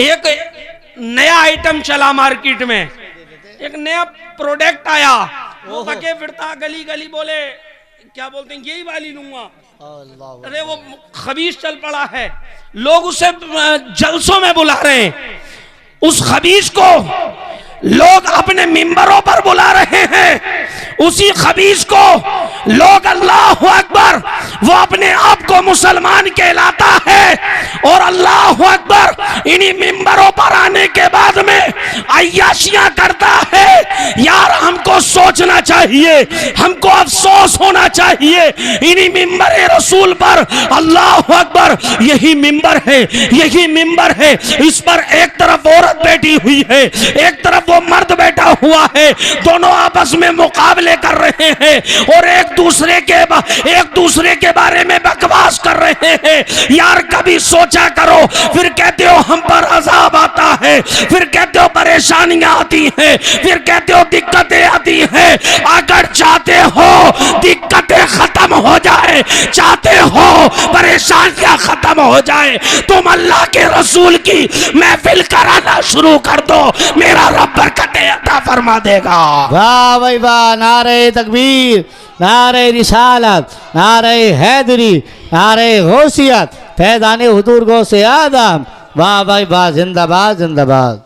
एक नया आइटम चला मार्केट में, एक नया प्रोडक्ट आया, वो बके फिरता गली गली, बोले क्या बोलते हैं, यही वाली लूंगा। अरे वो खबीस चल पड़ा है, लोग उसे जलसों में बुला रहे हैं, उस खबीस को लोग अपने मिंबरों पर बुला रहे हैं, उसी खबीस को लोग अल्लाह अकबर, वो अपने आप को मुसलमान कहलाता है और अल्लाह अकबर इन्हीं मिंबरों पर आने के बाद में अय्याशियां करता है। यार हमको सोचना चाहिए, हमको अफसोस होना चाहिए, इन्हीं मिंबर रसूल पर, अल्लाह अकबर, यही मिंबर है, यही मिंबर है, इस पर एक तरफ औरत बैठी हुई है, एक तरफ वो मर्द बैठा हुआ है, दोनों आपस में मुकाबले कर रहे हैं और एक दूसरे के बारे में बकवास कर रहे हैं। यार कभी सोचा करो, फिर कहते हो हम पर अजाब आता है, फिर कहते हो परेशानियां आती हैं, फिर कहते हो दिक्कतें आती हैं। अगर चाहते हो दिक्कतें खत्म हो जाए, चाहते हो परेशानियां खत्म हो जाए, तुम अल्लाह के रसूल की महफिल कराना शुरू कर दो, मेरा रब बरकतें अता फरमा देगा। वाह भाई वाह, नारे तकबीर, नारे रिसालत, नारे हैदरी, नारे गौसियत, फैज़ाने हुजूर गौसे आदम। वाह भाई वाह, जिंदाबाद जिंदाबाद।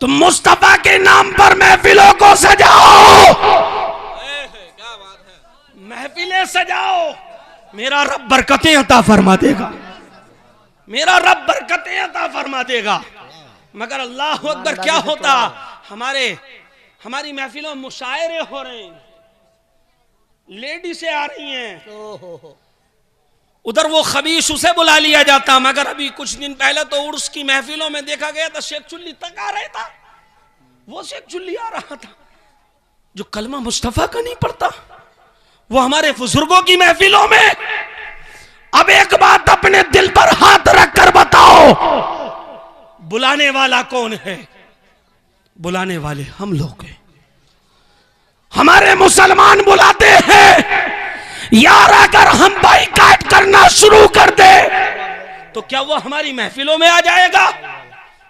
तुम मुस्तफा के नाम पर महफिलों को सजाओ, महफिलें सजाओ, मेरा रब बरकतें अता फरमा देगा, मेरा रब बरकतें अता फरमा देगा। मगर अल्लाह अकबर क्या होता, हमारी महफिलों में मुशायरे हो रहे हैं, लेडी से आ रही हैं, उधर वो खबीस उसे बुला लिया जाता। मगर अभी कुछ दिन पहले तो उर्स की महफिलों में देखा गया था, शेख चुल्ली तक आ रहा था, वो शेख चुल्ली आ रहा था जो कलमा मुस्तफा का नहीं पढ़ता, वो हमारे बुजुर्गों की महफिलों में। अब एक बात अपने दिल पर हाथ रखकर बताओ, बुलाने वाला कौन है? बुलाने वाले हम लोग हैं, हमारे मुसलमान बुलाते हैं। यार अगर हम बाइकाट करना शुरू कर दे तो क्या वो हमारी महफिलों में आ जाएगा?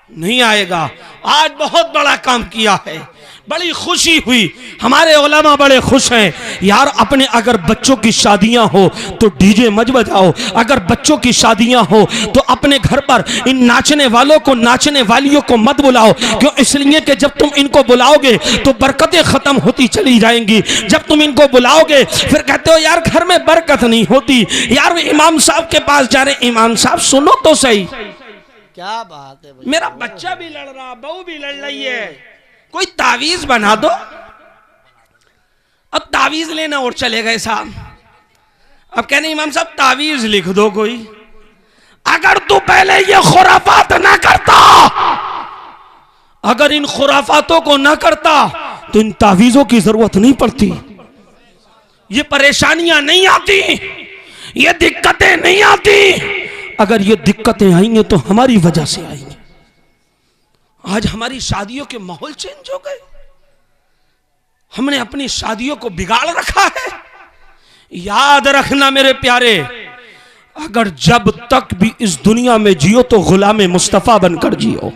नहीं आएगा। आज बहुत बड़ा काम किया है, बड़ी खुशी हुई, हमारे उलमा बड़े खुश हैं। यार अपने अगर बच्चों की शादियां हो तो डीजे मत बजाओ, अगर बच्चों की शादियां हो तो अपने घर पर इन नाचने वालों को, नाचने वालियों को मत बुलाओ। क्यों? इसलिए कि जब तुम इनको बुलाओगे तो बरकतें खत्म होती चली जाएंगी। जब तुम इनको बुलाओगे फिर कहते हो यार घर में बरकत नहीं होती। यार इमाम साहब के पास जा रहे, इमाम साहब सुनो तो सही, क्या बात है, मेरा बच्चा भी लड़ रहा, बहू भी लड़ रही है, कोई तावीज बना दो। अब तावीज लेना और चले गए साहब, अब कहने इमाम साहब तावीज लिख दो कोई। अगर तू पहले ये खुराफात ना करता, अगर इन खुराफातों को ना करता तो इन तावीजों की जरूरत नहीं पड़ती, ये परेशानियां नहीं आती, ये दिक्कतें नहीं आती। अगर ये दिक्कतें आएंगी तो हमारी वजह से आएंगी। आज हमारी शादियों के माहौल चेंज हो गए, हमने अपनी शादियों को बिगाड़ रखा है। याद रखना मेरे प्यारे, अगर जब तक भी इस दुनिया में जियो तो गुलाम मुस्तफा बनकर जियो,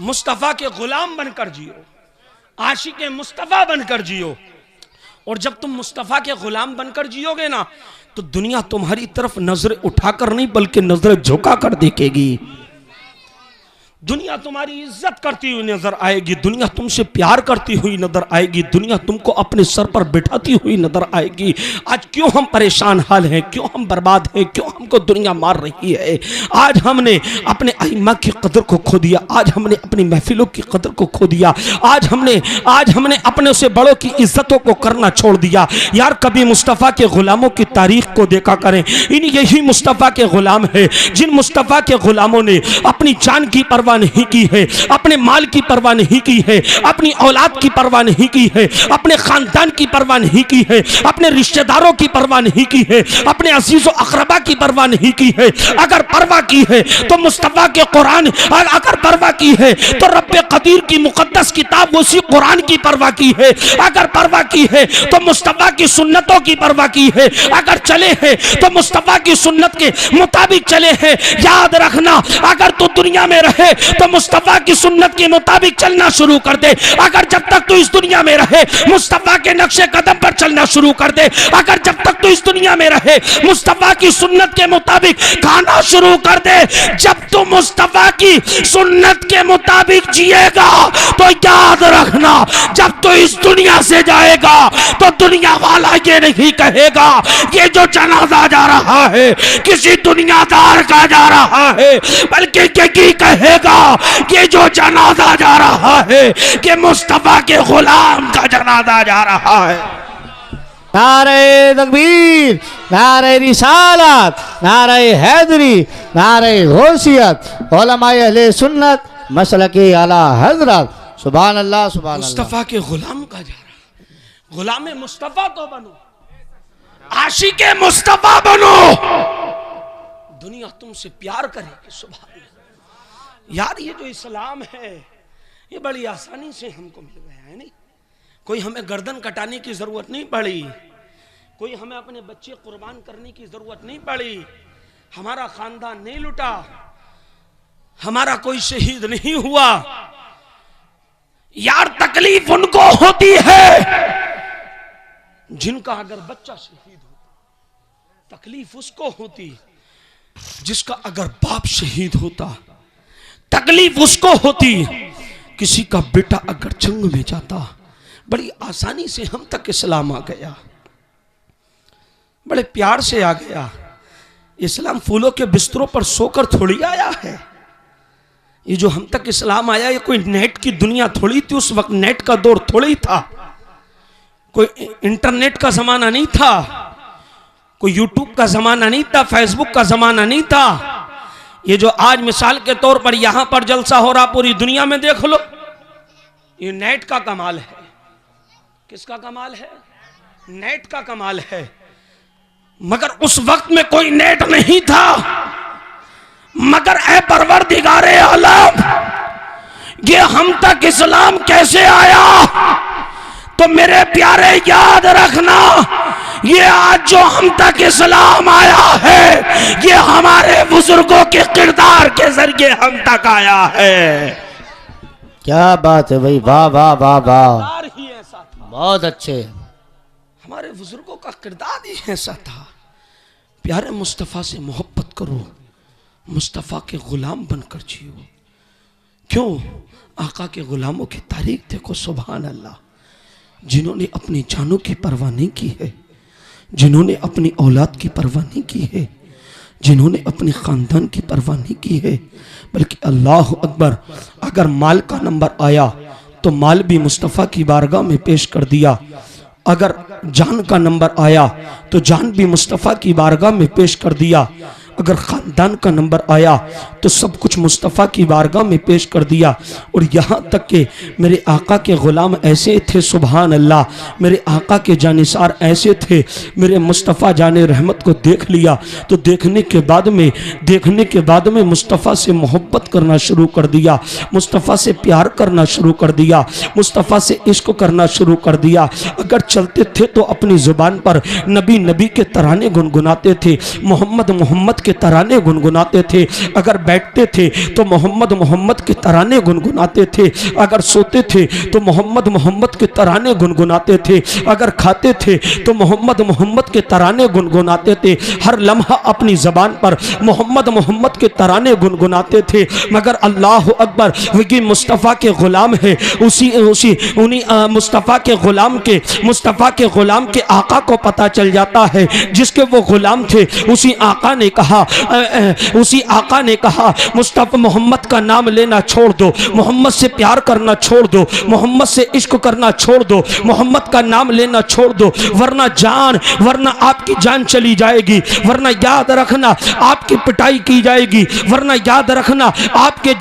मुस्तफा के गुलाम बनकर जियो, आशिक मुस्तफा बनकर जियो। और जब तुम मुस्तफा के गुलाम बनकर जियोगे ना तो दुनिया तुम्हारी तरफ नजरें उठाकर नहीं बल्कि नजरें झुका कर देखेगी। दुनिया तुम्हारी इज्जत करती हुई नजर आएगी, दुनिया तुमसे प्यार करती हुई नजर आएगी, दुनिया तुमको अपने सर पर बिठाती हुई नजर आएगी। आज क्यों हम परेशान हाल हैं, क्यों हम बर्बाद हैं, क्यों हमको दुनिया मार रही है? आज हमने अपने अइम्मा की कदर को खो दिया, आज हमने अपनी महफिलों की कदर को खो दिया, आज हमने अपने से बड़ों की इज्जतों को करना छोड़ दिया। यार कभी मुस्तफ़ा के गुलामों की तारीख को देखा करें, इन यही मुस्तफ़ा के गुलाम है जिन मुस्तफ़ा के गुलामों ने अपनी जान की परवाह परवाह नहीं की है, अपने माल की परवाह नहीं की है, अपनी औलाद की परवाह नहीं की है, अपने खानदान की परवाह नहीं की है, अपने रिश्तेदारों की परवाह नहीं की है, अपने अजीज़ व अक़रबा की परवाह नहीं की है। अगर परवाह की है तो मुस्तफ़ा के कुरान, अगर परवाह की है तो रब्बे कदीर की मुक़द्दस किताब उसी कुरान की परवाह की है। अगर परवाह की है तो मुस्तफ़ा की सुन्नतों की परवाह की है। अगर चले हैं तो मुस्तफ़ा की सुन्नत के मुताबिक चले हैं। याद रखना, अगर तू दुनिया में रहे तो मुस्तफ़ा की सुन्नत के मुताबिक चलना शुरू कर दे। अगर जब तक तू इस दुनिया में रहे मुस्तफ़ा के नक्शे कदम पर चलना शुरू कर दे। अगर जब तक तू इस दुनिया में रहे मुस्तफ़ा की सुन्नत के मुताबिक खाना शुरू कर दे। जब तू मुस्तफ़ा की सुन्नत के मुताबिक जिएगा तो याद रखना, जब तू इस दुनिया से जाएगा तो दुनिया वाला ये नहीं कहेगा ये जो जनाजा जा रहा है किसी दुनियादार का जा रहा है, बल्कि ये कहेगा ये जो जनाजा जा रहा है कि मुस्तफ़ा के गुलाम का जनाजा जा रहा है। नारे तकबीर, नारे रिसालत, नारे हैदरी, नारे गौसियत, उलमाए अहले सुन्नत मसलके आला हजरत। सुभान अल्लाह, सुभान अल्लाह। मुस्तफ़ा के गुलाम का जा रहा, गुलाम मुस्तफ़ा तो बनो, आशिके मुस्तफ़ा बनो, दुनिया तुमसे प्यार करेगी। सुभान अल्लाह। यार ये जो इस्लाम है ये बड़ी आसानी से हमको मिल गया है। नहीं, कोई हमें गर्दन कटाने की जरूरत नहीं पड़ी, कोई हमें अपने बच्चे कुर्बान करने की जरूरत नहीं पड़ी, हमारा खानदान नहीं लुटा, हमारा कोई शहीद नहीं हुआ। यार तकलीफ उनको होती है जिनका अगर बच्चा शहीद होता, तकलीफ उसको होती जिसका अगर बाप शहीद होता, तकलीफ उसको होती किसी का बेटा अगर जंग में जाता। बड़ी आसानी से हम तक इस्लाम आ गया, बड़े प्यार से आ गया। इस्लाम फूलों के बिस्तरों पर सोकर थोड़ी आया है। ये जो हम तक इस्लाम आया ये कोई नेट की दुनिया थोड़ी थी। उस वक्त नेट का दौर थोड़ी था, कोई इंटरनेट का जमाना नहीं था, कोई यूट्यूब का जमाना नहीं था, फेसबुक का जमाना नहीं था। ये जो आज मिसाल के तौर पर यहां पर जलसा हो रहा पूरी दुनिया में देख लो, ये नेट का कमाल है। किसका कमाल है? नेट का कमाल है। मगर उस वक्त में कोई नेट नहीं था। मगर ए परवरदिगारे आलम, ये हम तक इस्लाम कैसे आया? तो मेरे प्यारे याद रखना, ये आज जो हम तक इस्लाम आया है ये हमारे बुजुर्गों के किरदार के जरिए हम तक आया है। क्या बात है भाई, वाह वाह वाह वाह, ही ऐसा था, बहुत अच्छे। हमारे बुजुर्गों का किरदार ही ऐसा था। प्यारे मुस्तफ़ा से मोहब्बत करो, मुस्तफ़ा के गुलाम बनकर जियो। क्यों? आका के गुलामों की तारीख देखो। सुभान अल्लाह। जिन्होंने अपनी जानों की परवाह नहीं की है, जिन्होंने अपनी औलाद की परवाह नहीं की है, जिन्होंने अपने ख़ानदान की परवाह नहीं की है, बल्कि अल्लाह अकबर, अगर माल का नंबर आया तो माल भी मुस्तफ़ा की बारगाह में पेश कर दिया। अगर जान का नंबर आया तो जान भी मुस्तफ़ा की बारगाह में पेश कर दिया। अगर ख़ानदान का नंबर आया तो सब कुछ मुस्तफ़ा की बारगाह में पेश कर दिया। और यहाँ तक कि मेरे आका के ग़ुलाम ऐसे थे, सुभान अल्लाह, मेरे आका के जानिसार ऐसे थे। मेरे मुस्तफ़ा जाने रहमत को देख लिया तो देखने के बाद में मुस्तफ़ा से मोहब्बत करना शुरू कर दिया, मुस्तफ़ा से प्यार करना शुरू कर दिया, मुस्तफ़ा से इश्क करना शुरू कर दिया। अगर चलते थे तो अपनी ज़ुबान पर नबी नबी के तराने गुनगुनाते थे, मोहम्मद मोहम्मद के तराने गुनगुनाते थे। अगर बैठते थे तो मोहम्मद मोहम्मद के तराने गुनगुनाते थे। अगर सोते थे तो मोहम्मद मोहम्मद के तराने गुनगुनाते थे। अगर खाते थे तो मोहम्मद मोहम्मद के तराने गुनगुनाते थे। हर लम्हा अपनी ज़बान पर मोहम्मद मोहम्मद के तराने गुनगुनाते थे। मगर अल्लाह अकबर, ये मुस्तफ़ा के ग़ुलाम है, उन्हीं मुस्तफ़ा के ग़ुलाम के आका को पता चल जाता है। जिसके वो ग़ुलाम थे उसी आका ने कहा कहा, उसी आका ने कहा मुस्तफ़ा मोहम्मद का नाम लेना छोड़ दो, मोहम्मद से प्यार करना छोड़ दो, मोहम्मद से इश्क करना छोड़ दो, मोहम्मद का नाम लेना छोड़ दो, वरना आपकी जान चली जाएगी, वरना याद रखना आपकी पिटाई की जाएगी, वरना याद रखना आपके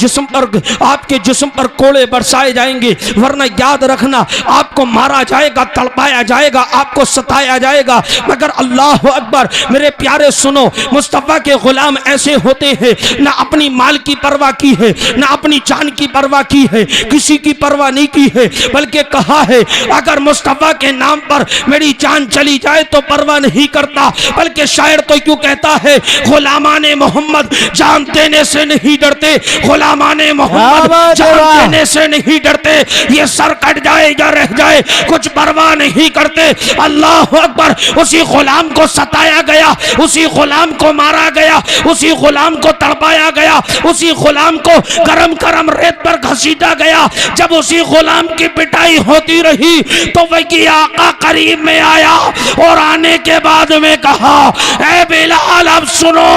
जिस्म पर कोड़े बरसाए जाएंगे, वरना याद रखना आपको मारा जाएगा, तड़पाया जाएगा, आपको सताया जाएगा। मगर अल्लाह अकबर, मेरे प्यारे सुनो, मुस्तफ़ा के गुलाम ऐसे होते हैं, ना अपनी माल की परवाह की है, ना अपनी जान की परवाह की है, किसी की परवाह नहीं की है, बल्कि कहा है अगर मुस्तफ़ा के नाम पर मेरी जान चली जाए तो परवाह नहीं करता। बल्कि शायर तो क्यों कहता है, गुलामाने मोहम्मद जान देने से नहीं डरते, गुलामाने मोहम्मद जान देने से नहीं डरते, ये सर कट जाए या रह जाए कुछ परवाह नहीं करते। अल्लाह अकबर, उसी गुलाम को सताया गया, उसी गुलाम को मारा गया, उसी गुलाम को तड़पाया गया, उसी गुलाम को गरम गरम रेत पर घसीटा गया। जब उसी गुलाम की पिटाई होती रही तो वही आका करीब में आया और आने के बाद में कहा, ऐ बिलाल अब सुनो,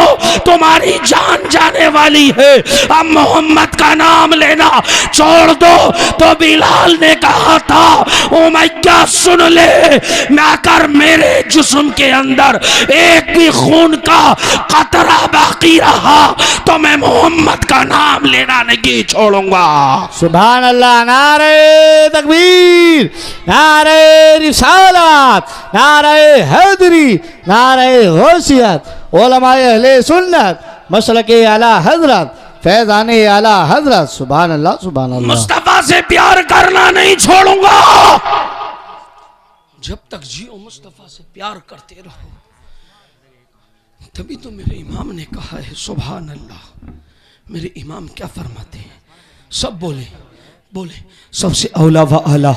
तुम्हारी जान जाने वाली है, अब मोहम्मद का नाम लेना छोड़ दो। तो बिलाल ने कहा था, उमैया सुन ले, अगर मेरे जिस्म के अंदर एक भी खून का कतरा बाकी रहा तो मैं मोहम्मद का नाम लेना नहीं छोड़ूंगा। सुभान अल्लाह। नारे तकबीर, नारे रिसालत, नारे हैदरी, नारे गौसियत, उलमाए अहले सुन्नत, मसलके आला हजरत, फैज़ाने आला हजरत। सुभान अल्लाह, सुभान अल्लाह। मुस्तफा से प्यार करना नहीं छोड़ूंगा, जब तक जियो मुस्तफा से प्यार करते रहो। तभी तो मेरे इमाम ने कहा है, सुभान अल्लाह। मेरे इमाम क्या फरमाते हैं, सब बोले बोले, सबसे औला व आला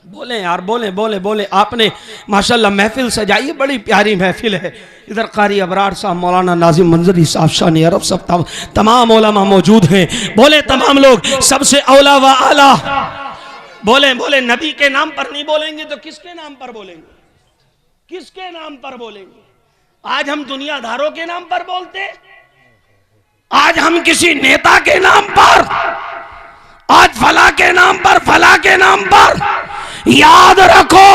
बोले यार, बोले बोले बोले। आपने माशाल्लाह महफिल सजाई है, बड़ी प्यारी महफिल है। इधर कारी अबरार साहब, मौलाना नाजिम मंजरी साहब, शान अरब सब तमाम उलमा मौजूद हैं। बोले तमाम लोग सबसे औला व आला बोले बोले। नबी के नाम पर नहीं बोलेंगे तो किसके नाम पर बोलेंगे, किसके नाम पर बोलेंगे? आज हम दुनियादारों के नाम पर बोलते, आज हम किसी नेता के नाम पर, आज फला के नाम पर, फला के नाम पर। याद रखो,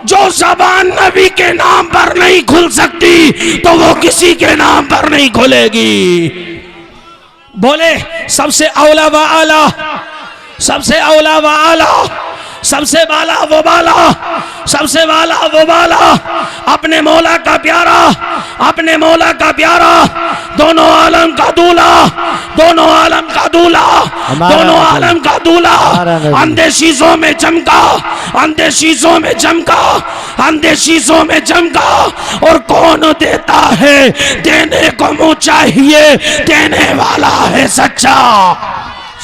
जो ज़बान नबी के नाम पर नहीं खुल सकती तो वो किसी के नाम पर नहीं खुलेगी। बोले सबसे औला व आला, सबसे औला व आला, सबसे बाला वो बाला, सबसे बाला वो बाला, अपने मौला का प्यारा, अपने मौला का प्यारा, दोनों आलम का दूल्हा, दोनों आलम का दूल्हा, दोनों आलम का दूल्हा। अंधे शीशों में चमका, अंधे शीशों में चमका, अंधे शीशों में चमका। और कौन देता है, देने को मुँह चाहिए, देने वाला है सच्चा।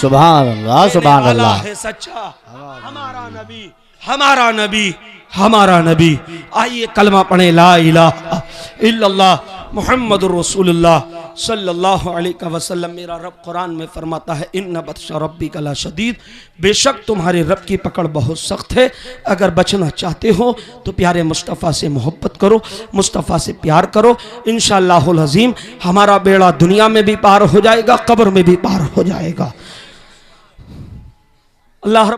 सुभान अल्लाह, सुभान अल्लाह है सच्चा। हमारा नबी, हमारा नबी, हमारा नबी। आइए कलमा पढ़े, ला इलाहा इल्लल्लाह मुहम्मदुर रसूलुल्लाह सल्लल्लाहु अलैहि वसल्लम। मेरा रब कुरान में फरमाता है, इन्ना बत्शा रब्बिका लशदीद, बेशक तुम्हारे रब की पकड़ बहुत सख्त है। अगर बचना चाहते हो तो प्यारे मुस्तफ़ा से मोहब्बत करो, मुस्तफ़ा से प्यार करो। इंशाअल्लाहुल अज़ीम हमारा बेड़ा दुनिया में भी पार हो जाएगा, कब्र में भी पार हो जाएगा। अल्लाह